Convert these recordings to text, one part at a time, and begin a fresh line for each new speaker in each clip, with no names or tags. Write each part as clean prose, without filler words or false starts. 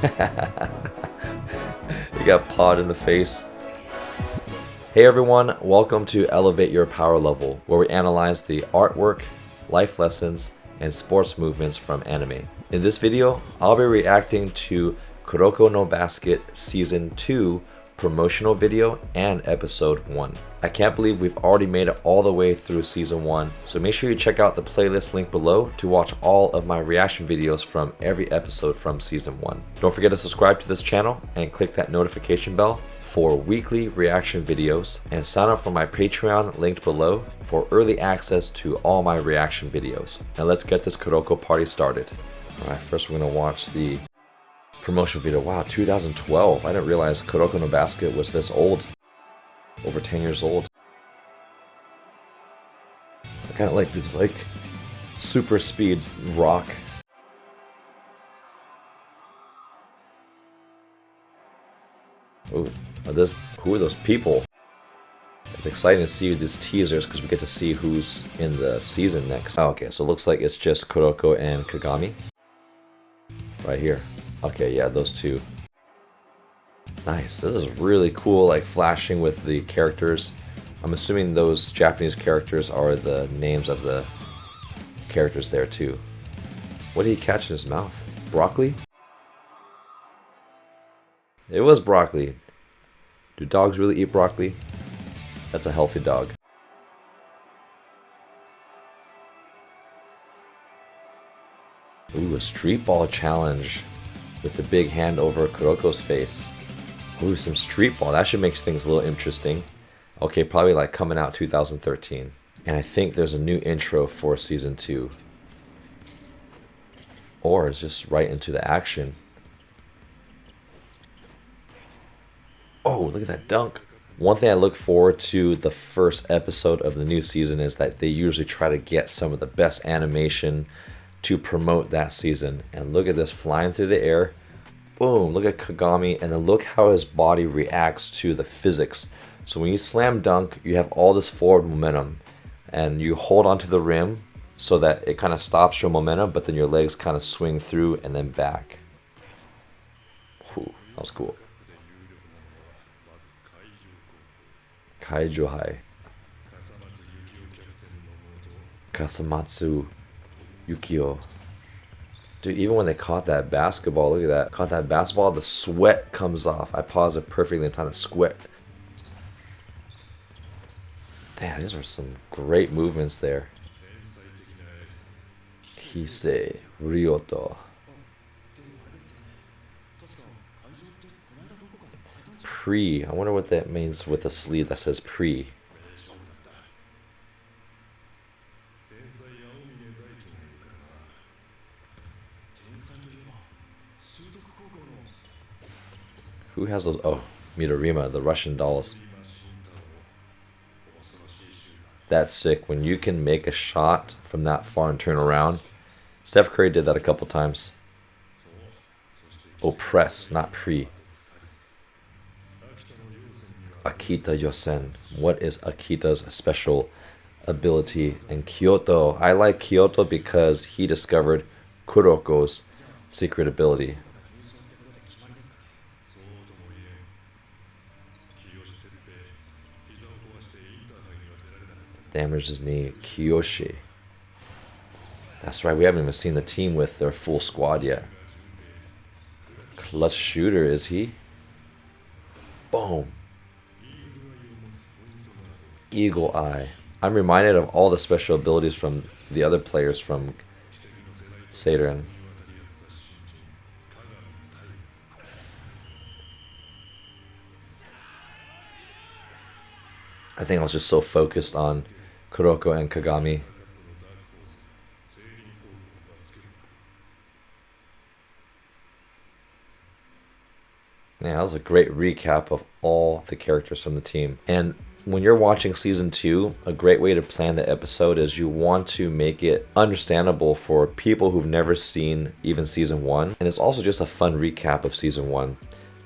You got pawed in the face. Hey everyone, welcome to Elevate Your Power Level, where we analyze the artwork, life lessons, and sports movements from anime. In this video, I'll be reacting to Kuroko no Basket Season 2 promotional video and episode 1. I can't believe we've already made it all the way through season 1, so make sure you check out the playlist link below to watch all of my reaction videos from every episode from season 1. Don't forget to subscribe to this channel and click that notification bell for weekly reaction videos, and sign up for my Patreon linked below for early access to all my reaction videos. Now let's get this Kuroko party started. Alright, first we're going to watch the promotional video. Wow, 2012. I didn't realize Kuroko no Basket was this old. Over 10 years old. I kind of like this super speed rock. Ooh, who are those people? It's exciting to see these teasers because we get to see who's in the season next. Oh, okay, so it looks like it's just Kuroko and Kagami. Right here. Okay, yeah, those two. Nice. This is really cool, like flashing with the characters. I'm assuming those Japanese characters are the names of the characters there too. What did he catch in his mouth? Broccoli? It was broccoli. Do dogs really eat broccoli? That's a healthy dog. Ooh, a street ball challenge with the big hand over Kuroko's face. Ooh, some street ball. That should make things a little interesting. Okay, probably like coming out 2013. And I think there's a new intro for season 2. Or it's just right into the action. Oh, look at that dunk. One thing I look forward to the first episode of the new season is that they usually try to get some of the best animation to promote that season. And look at this flying through the air. Boom, look at Kagami, and then look how his body reacts to the physics. So when you slam dunk, you have all this forward momentum, and you hold onto the rim so that it kind of stops your momentum, but then your legs kind of swing through and then back. Whew, that was cool. Kaiju Hai. Kasamatsu Yukio. Dude, even when they caught that basketball, look at that. Caught that basketball, the sweat comes off. I paused it perfectly in time to sweat. Damn, these are some great movements there. Kisei Ryoto. Pre. I wonder what that means with the sleeve that says pre. Who has those? Oh, Midorima, the Russian dolls. That's sick. When you can make a shot from that far and turn around. Steph Curry did that a couple times. Oh, press, not pre. Akita Yosen. What is Akita's special ability? And Kyoto. I like Kyoto because he discovered Kuroko's secret ability. Damaged his knee. Kiyoshi. That's right, we haven't even seen the team with their full squad yet. Clutch shooter, is he? Boom. Eagle Eye. I'm reminded of all the special abilities from the other players from seirin. I think I was just so focused on Kuroko and Kagami. Yeah, that was a great recap of all the characters from the team. And when you're watching season 2, a great way to plan the episode is you want to make it understandable for people who've never seen even season 1. And it's also just a fun recap of season 1.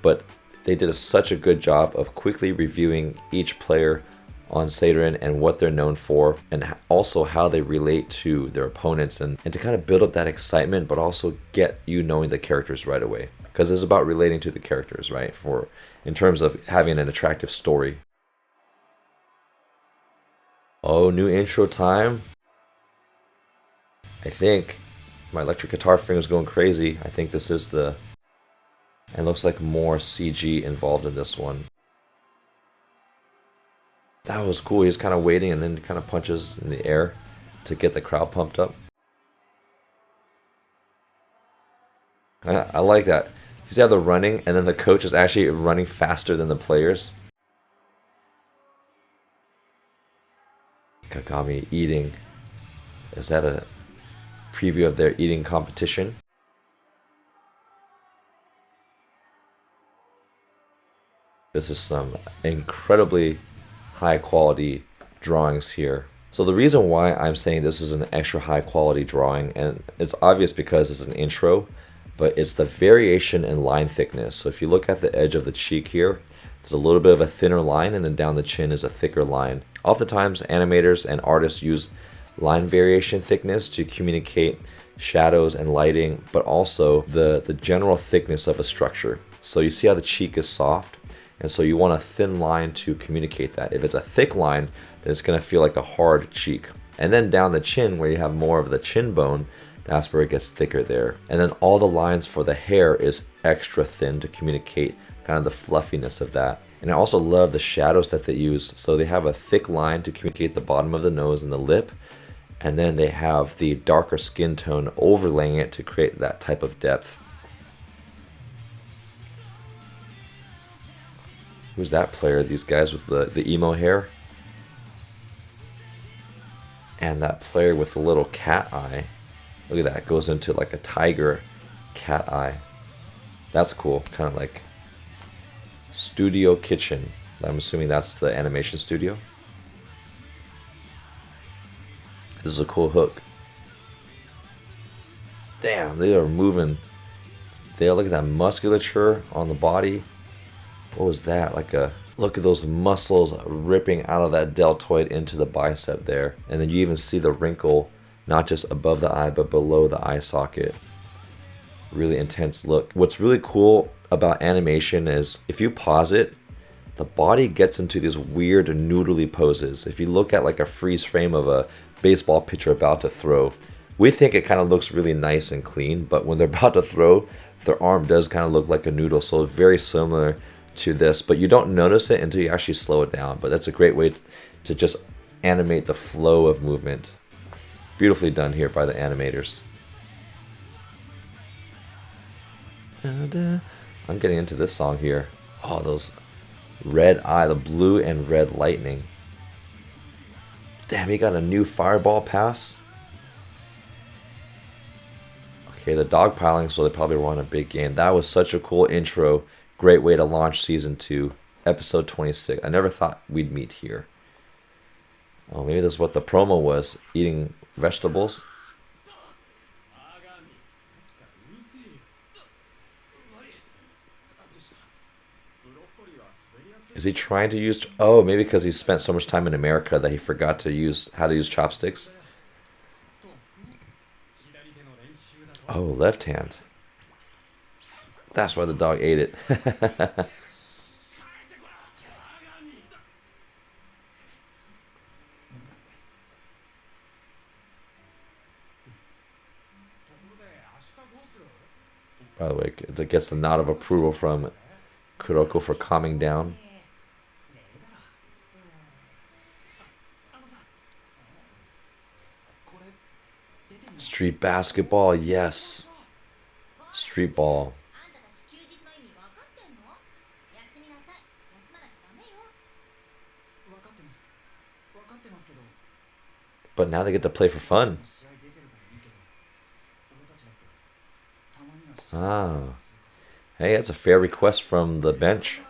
But they did such a good job of quickly reviewing each player on seirin and what they're known for, and also how they relate to their opponents, and to kind of build up that excitement, but also get you knowing the characters right away. because it's about relating to the characters, right? For in terms of having an attractive story. Oh, new intro time. I think my electric guitar finger's going crazy. I think this is the... And looks like more CG involved in this one. That was cool. He's kind of waiting and then kind of punches in the air to get the crowd pumped up. I like that. You see how they're running and then the coach is actually running faster than the players. Kagami eating. Is that a preview of their eating competition? This is some incredibly high quality drawings here. So the reason why I'm saying this is an extra high quality drawing, and it's obvious because it's an intro, but it's the variation in line thickness. So if you look at the edge of the cheek here, there's a little bit of a thinner line, and then down the chin is a thicker line. Oftentimes animators and artists use line variation thickness to communicate shadows and lighting, but also the general thickness of a structure. So you see how the cheek is soft? And so you want a thin line to communicate that. If it's a thick line, then it's going to feel like a hard cheek. And then down the chin, where you have more of the chin bone, that's where it gets thicker there. And then all the lines for the hair is extra thin to communicate kind of the fluffiness of that. And I also love the shadows that they use. So they have a thick line to communicate the bottom of the nose and the lip. And then they have the darker skin tone overlaying it to create that type of depth. Who's that player? These guys with the emo hair? And that player with the little cat eye. Look at that. Goes into like a tiger cat eye. That's cool. Kind of like Studio Kitchen. I'm assuming that's the animation studio. This is a cool hook. Damn, they are moving. Look at that musculature on the body. What was that? Like a look at those muscles ripping out of that deltoid into the bicep there. And then you even see the wrinkle not just above the eye but below the eye socket. Really intense look. What's really cool about animation is if you pause it, the body gets into these weird noodly poses. If you look at like a freeze frame of a baseball pitcher about to throw, we think it kind of looks really nice and clean, but when they're about to throw, their arm does kind of look like a noodle. So it's very similar to this, but you don't notice it until you actually slow it down. But that's a great way to just animate the flow of movement. Beautifully done here by the animators. I'm getting into this song here. Oh, those red eye, the blue and red lightning. Damn, he got a new fireball pass. Okay, the dogpiling, so they probably won a big game. That was such a cool intro. Great way to launch season 2, episode 26. I never thought we'd meet here. Oh, maybe this is what the promo was, eating vegetables. Is he trying to use... Oh, maybe because he spent so much time in America that he forgot to use how to use chopsticks. Oh, left hand. That's why the dog ate it. By the way, it gets the nod of approval from Kuroko for calming down. Street basketball, yes. Street ball. But now they get to play for fun. Ah. Hey, that's a fair request from the bench.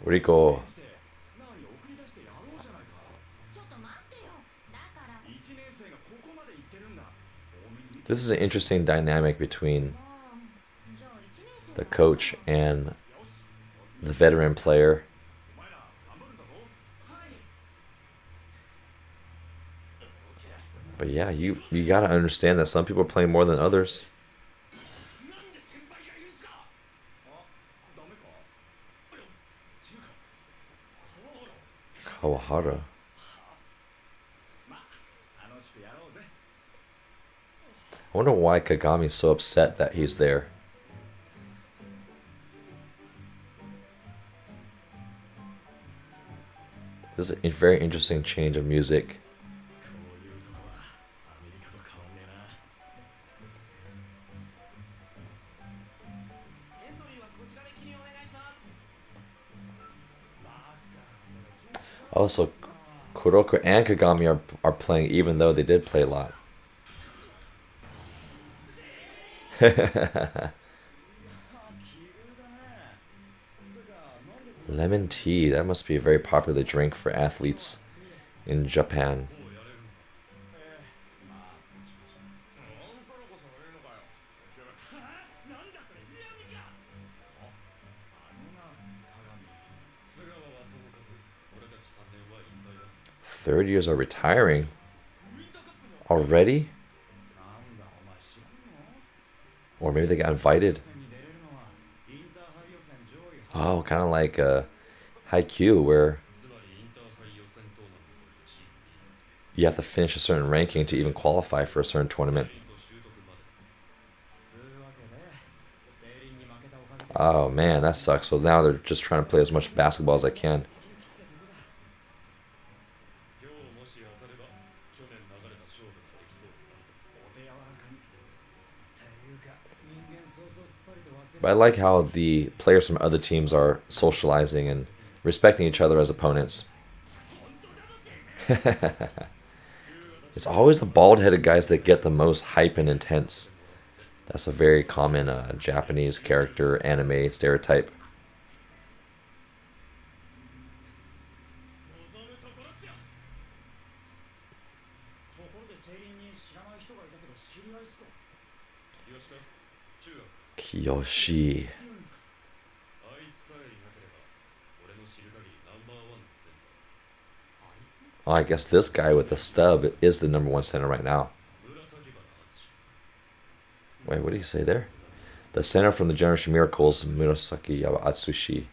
Rico. This is an interesting dynamic between the coach and the veteran player. But yeah, you gotta understand that some people are playing more than others. Kawahara. I wonder why Kagami's so upset that he's there. This is a very interesting change of music. Also, Kuroko and Kagami are playing even though they did play a lot. Lemon tea, that must be a very popular drink for athletes in Japan. Third years are retiring already? Or maybe they got invited. Oh, kind of like Haikyuu, where you have to finish a certain ranking to even qualify for a certain tournament. Oh man, that sucks. So now they're just trying to play as much basketball as they can. But I like how the players from other teams are socializing and respecting each other as opponents. It's always the bald-headed guys that get the most hype and intense. That's a very common Japanese character anime stereotype. Kiyoshi. Oh, I guess this guy with the stub is the #1 center right now. Wait, what did he say there? The center from the Generation Miracles, Murasaki Atsushi.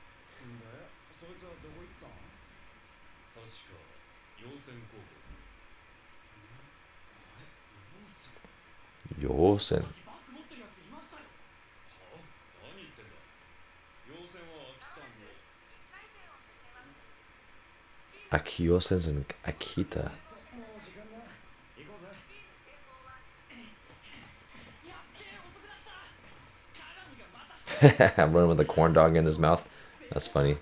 Yosen. Akiyosen's in Akita. I'm running with a corn dog in his mouth. That's funny.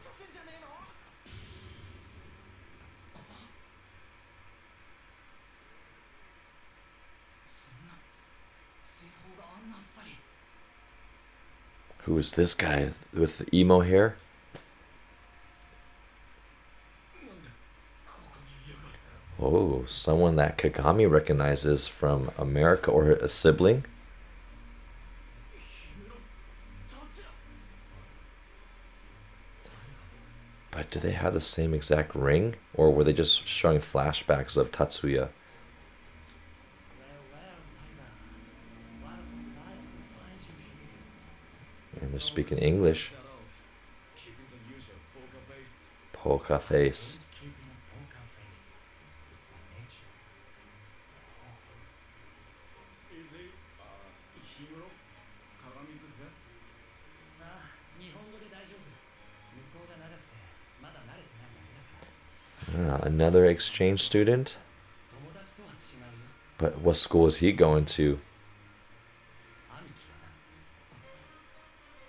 Who is this guy with the emo hair? Oh, someone that Kagami recognizes from America or a sibling. But do they have the same exact ring? Or were they just showing flashbacks of Tatsuya? And they're speaking English. Poker face. Another exchange student? But what school is he going to?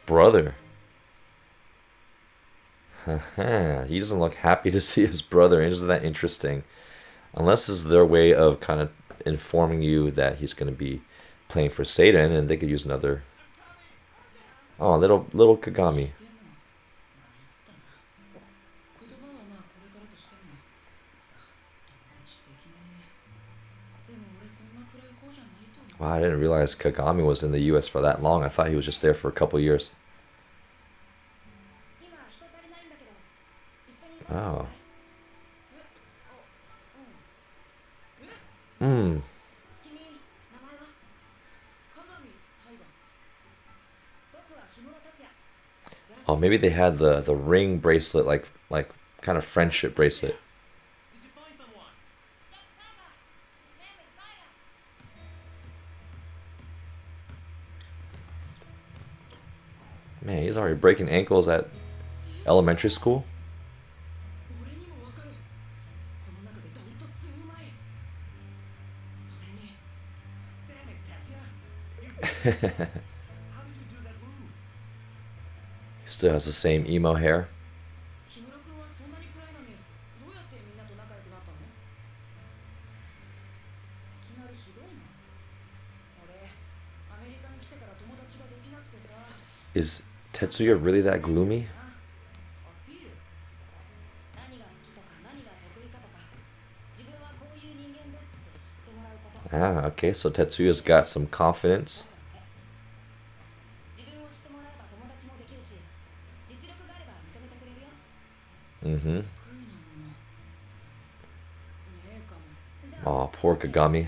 Brother. He doesn't look happy to see his brother. Isn't that interesting? Unless this is their way of kind of informing you that he's going to be playing for seirin, and they could use another. Oh, little Kagami. Wow, I didn't realize Kagami was in the US for that long. I thought he was just there for a couple years. Oh. Oh, maybe they had the ring bracelet, like kind of friendship bracelet.
Did you find someone?
Man, he's already breaking ankles at elementary school.
俺にもわかる。この中でダントツうまい。それに。Damn it, Tatsuya. How did you do that move?
He still has the same emo hair.
木村君はそんなに暗いのに、どうやってみんなと仲良くなったの？いきなりひどいな。俺、アメリカに来てから友達ができなくてさ。
Is Tetsuya really that gloomy? Ah, okay, so Tetsuya's got some confidence. Mm-hmm. Aw, poor Kagami.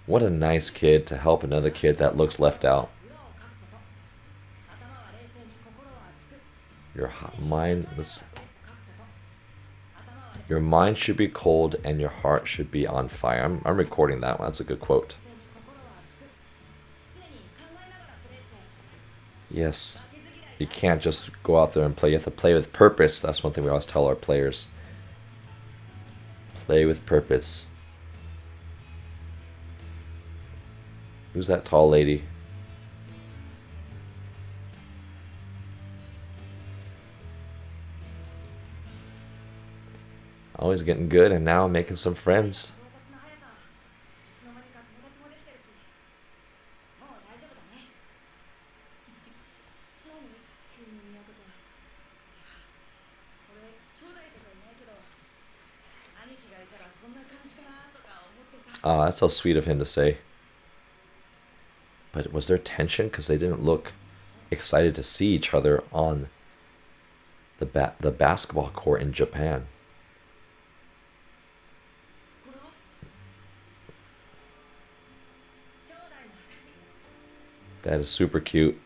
What a nice kid to help another kid that looks left out. Your mind should be cold and your heart should be on fire. I'm recording that one. That's a good quote. Yes. You can't just go out there and play. You have to play with purpose. That's one thing we always tell our players. Play with purpose. Who's that tall lady? Always getting good, and now I'm making some friends. Ah, that's so sweet of him to say. But was there tension? Because they didn't look excited to see each other on the basketball court in Japan. That is super cute.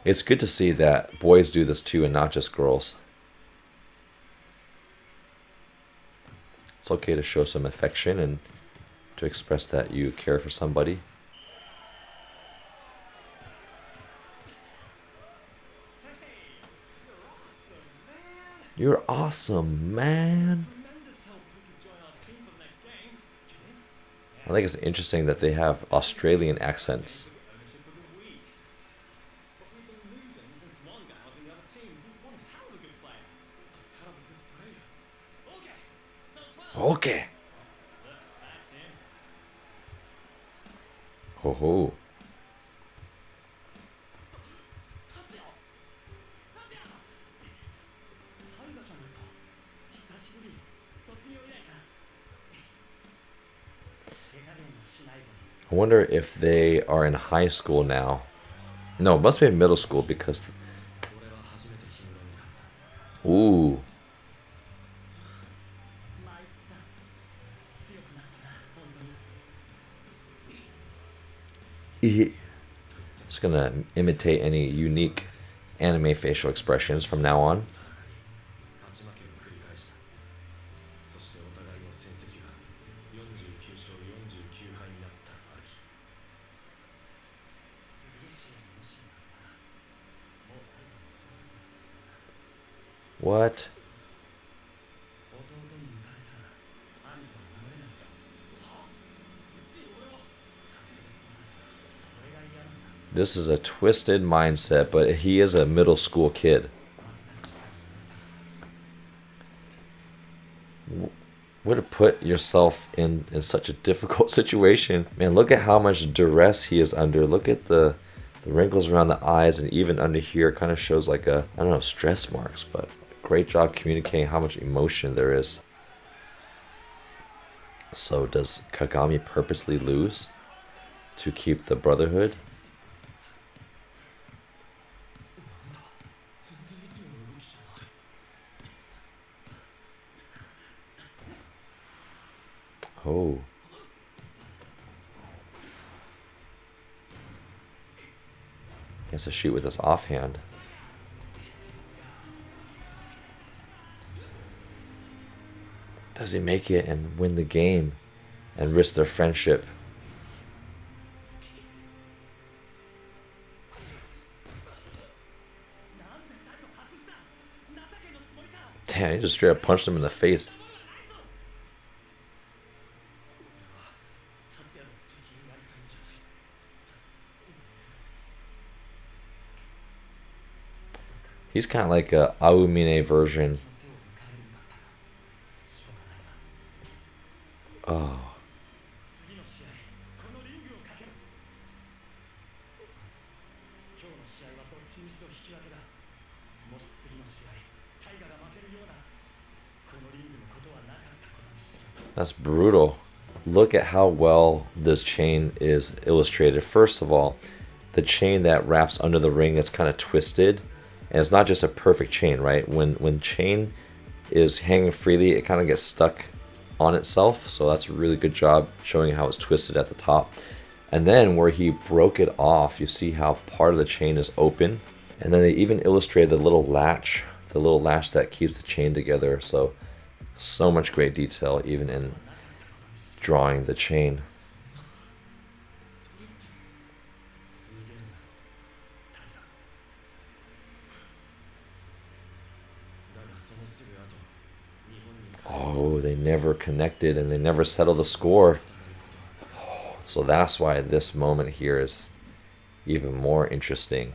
It's good to see that boys do this too and not just girls. It's okay to show some affection and to express that you care for somebody. You're awesome, man. I think it's interesting that they have Australian accents. Okay. Ho ho. I wonder if they are in high school now. No, it must be in middle school because... Ooh. Just gonna imitate any unique anime facial expressions from now on. What? This is a twisted mindset, but he is a middle school kid. Way to put yourself in such a difficult situation. Man, look at how much duress he is under. Look at the wrinkles around the eyes, and even under here kind of shows like a, I don't know, stress marks, but great job communicating how much emotion there is. So does Kagami purposely lose to keep the brotherhood? Oh. He has to shoot with his offhand. Does he make it and win the game and risk their friendship? Damn, he just straight up punched him in the face. He's kind of like a Aomine version. Oh. That's brutal. Look at how well this chain is illustrated. First of all, the chain that wraps under the ring is kind of twisted. And it's not just a perfect chain, right? When chain is hanging freely, it kind of gets stuck on itself. So that's a really good job showing how it's twisted at the top. And then where he broke it off, you see how part of the chain is open. And then they even illustrated the little latch that keeps the chain together. So much great detail even in drawing the chain. Oh, they never connected and they never settled the score. So that's why this moment here is even more interesting.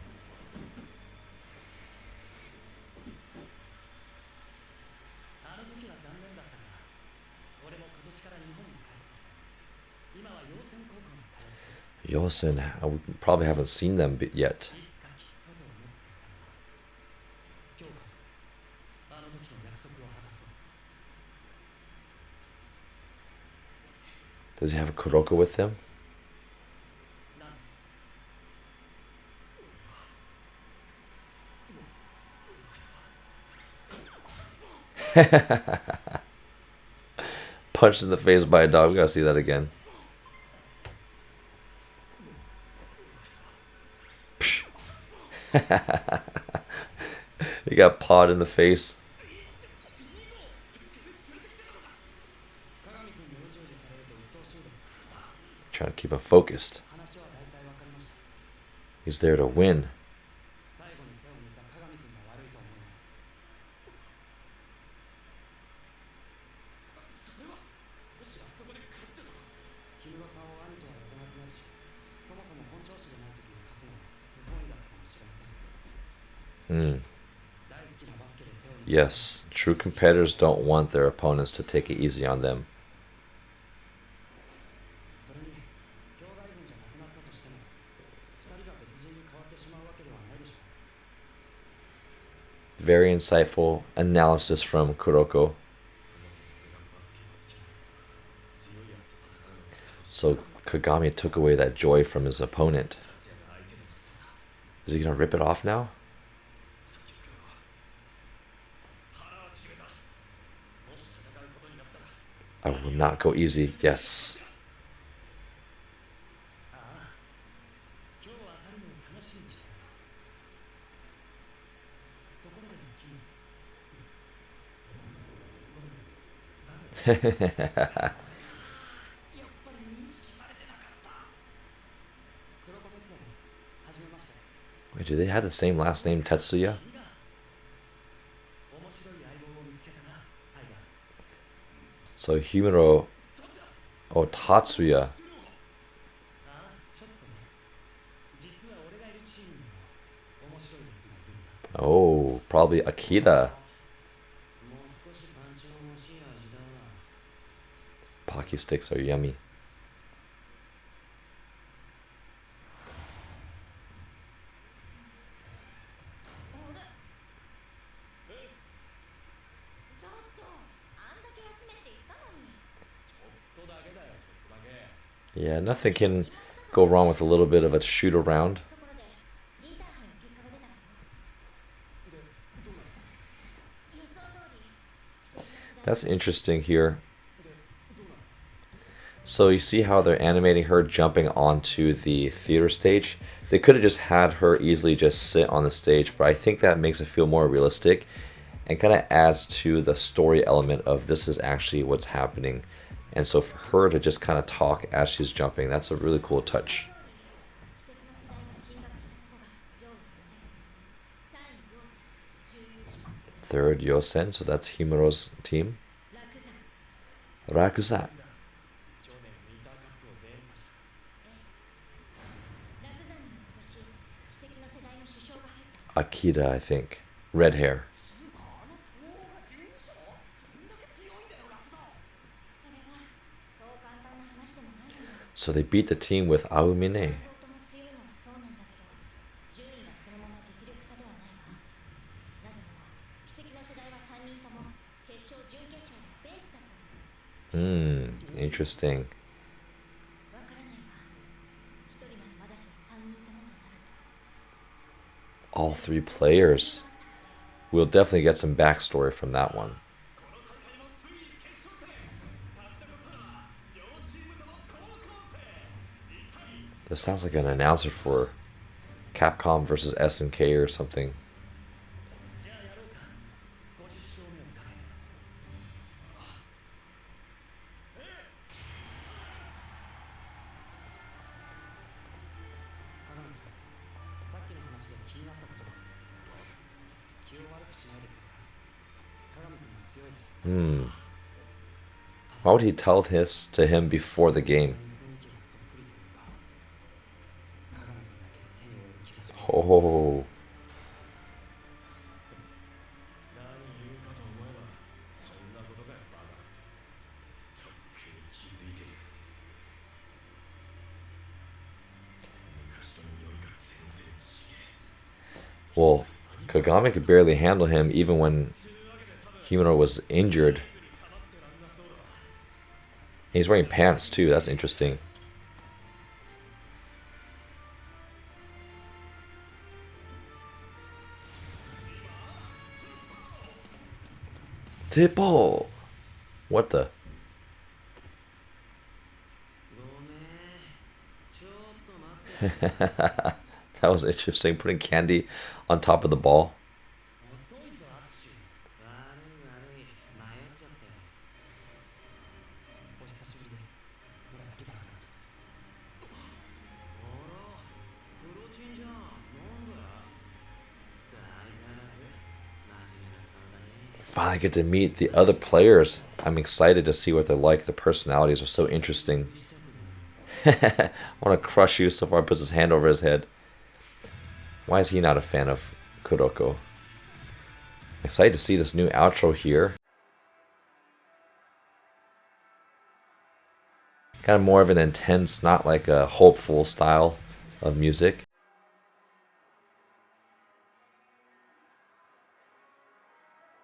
Yosen, I probably haven't seen them yet. Does he have a Kuroko with him? Punched in the face by a dog. We gotta see that again. He got pawed in the face. Trying to keep him focused. He's there to win. Yes, true competitors don't want their opponents to take it easy on them. Very insightful analysis from Kuroko. So Kagami took away that joy from his opponent. Is he gonna rip it off now? I will not go easy. Yes. Wait, do they have the same last name, Tatsuya? So Himuro, oh Tatsuya. Oh, probably Akira. Pocky sticks are yummy. Yeah, nothing can go wrong with a little bit of a shoot around.
ところでインターハイの結果が出たわよ。
でどうなの？
予想通り奇跡の世代
That's interesting here.
でどうなの？
So you see how they're animating her jumping onto the theater stage? They could have just had her easily just sit on the stage, but I think that makes it feel more realistic and kind of adds to the story element of this is actually what's happening. And so for her to just kind of talk as she's jumping, that's a really cool touch.
奇跡の世代が進学したとこが上位を抑え3位陽線準優勝
Third Yosen, so that's Himuro's team.
落山
Rakuza.
去年ウィンターカップを連覇した。
落山にも今年奇跡の世代の首相が入った
Akira, I think. Red hair.
つうか東欧が準優勝？どんだけ強いんだよ楽さん。
それがそう簡単な話でもないのよ
So they beat the team with Aomine.
両方とも強いのはそうなんだけど順位はそのまま実力差ではないわなぜなら奇跡の世代は3人とも決勝準決勝のベンチだったの
Interesting.
わからないわ一人ならまだしも3人ともとなると
All three players. We'll definitely get some backstory from that one.
この大会もついに決勝戦。立ち上がったら両チームとも高校生。一体
This sounds like an announcer for Capcom versus SNK or something.
じゃあやろうか。50勝目をかけて。鏡さっきの話で気になったことが。気を悪くしないでください。鏡君は強いです。
Why would he tell this to him before the game?
雰囲気がそっくりというか。鏡君だけ手に負える気がします。
Oh,
何言うかと思えばそんなことがバカとっくに気づいてる昔と匂いが全然違え
well, Kagami could barely handle him even when Himuro was injured.
かなってらんなそうだわ
He's wearing pants too, that's interesting. Tippo! What the?
ごめんちょっと待って
That was interesting, putting candy on top of the ball.
遅いぞアツシ悪い迷っちゃってお久しぶりです紫バラ君あら黒チンじゃんなんだ相変わらず真面目な顔だね
Finally get to meet the other players. I'm excited to see what they're like. The personalities are so interesting. I want to crush you. So far, puts his hand over his head. Why is he not a fan of Kuroko? Excited to see this new outro here. Kind of more of an intense, not like a hopeful style of music.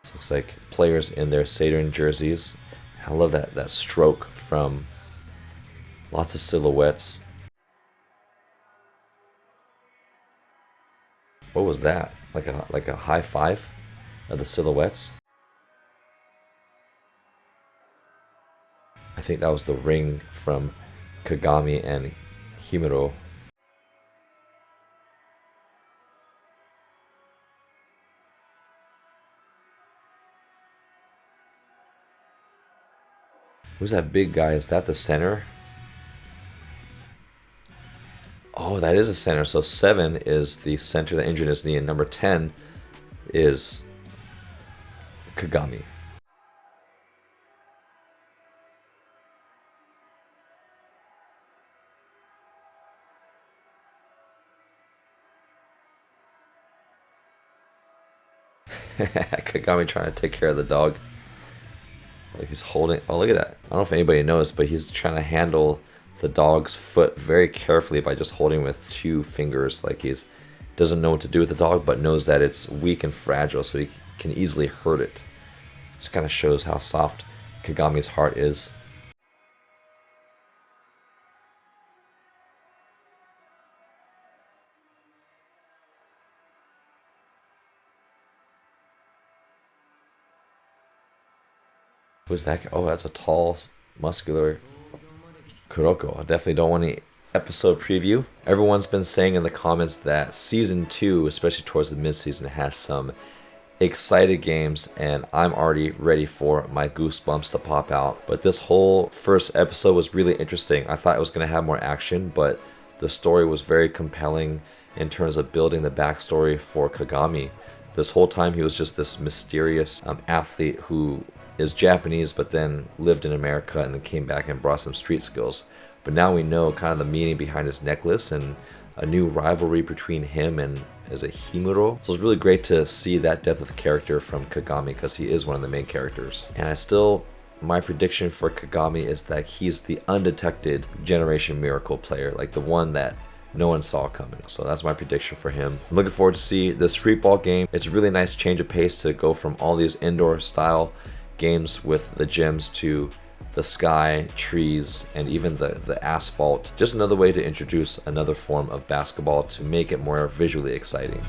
This looks like players in their seirin jerseys. I love that stroke from lots of silhouettes. What was that? Like a high five of the silhouettes? I think that was the ring from Kagami and Himuro. Who's that big guy? Is that the center? Oh, that is a center. So 7 is the center that injured his knee, and number 10 is Kagami. Kagami trying to take care of the dog. Like he's holding. Oh, look at that. I don't know if anybody knows, but he's trying to handle the dog's foot very carefully by just holding with 2 fingers. Like he's doesn't know what to do with the dog, but knows that it's weak and fragile, so he can easily hurt it. Just kind of shows how soft Kagami's heart is. Who's that? Oh, that's a tall, muscular Kuroko. I definitely don't want any episode preview. Everyone's been saying in the comments that season 2, especially towards the mid-season, has some excited games, and I'm already ready for my goosebumps to pop out. But this whole first episode was really interesting. I thought it was going to have more action, but the story was very compelling in terms of building the backstory for Kagami. This whole time he was just this mysterious athlete who is Japanese but then lived in America and then came back and brought some street skills. But now we know kind of the meaning behind his necklace and a new rivalry between him and is it Himuro? So it's really great to see that depth of character from Kagami because he is one of the main characters. And my prediction for Kagami is that he's the undetected Generation Miracle player, like the one that no one saw coming. So that's my prediction for him. I'm looking forward to see the street ball game. It's a really nice change of pace to go from all these indoor style games with the gyms to the sky, trees, and even the asphalt. Just another way to introduce another form of basketball to make it more visually exciting.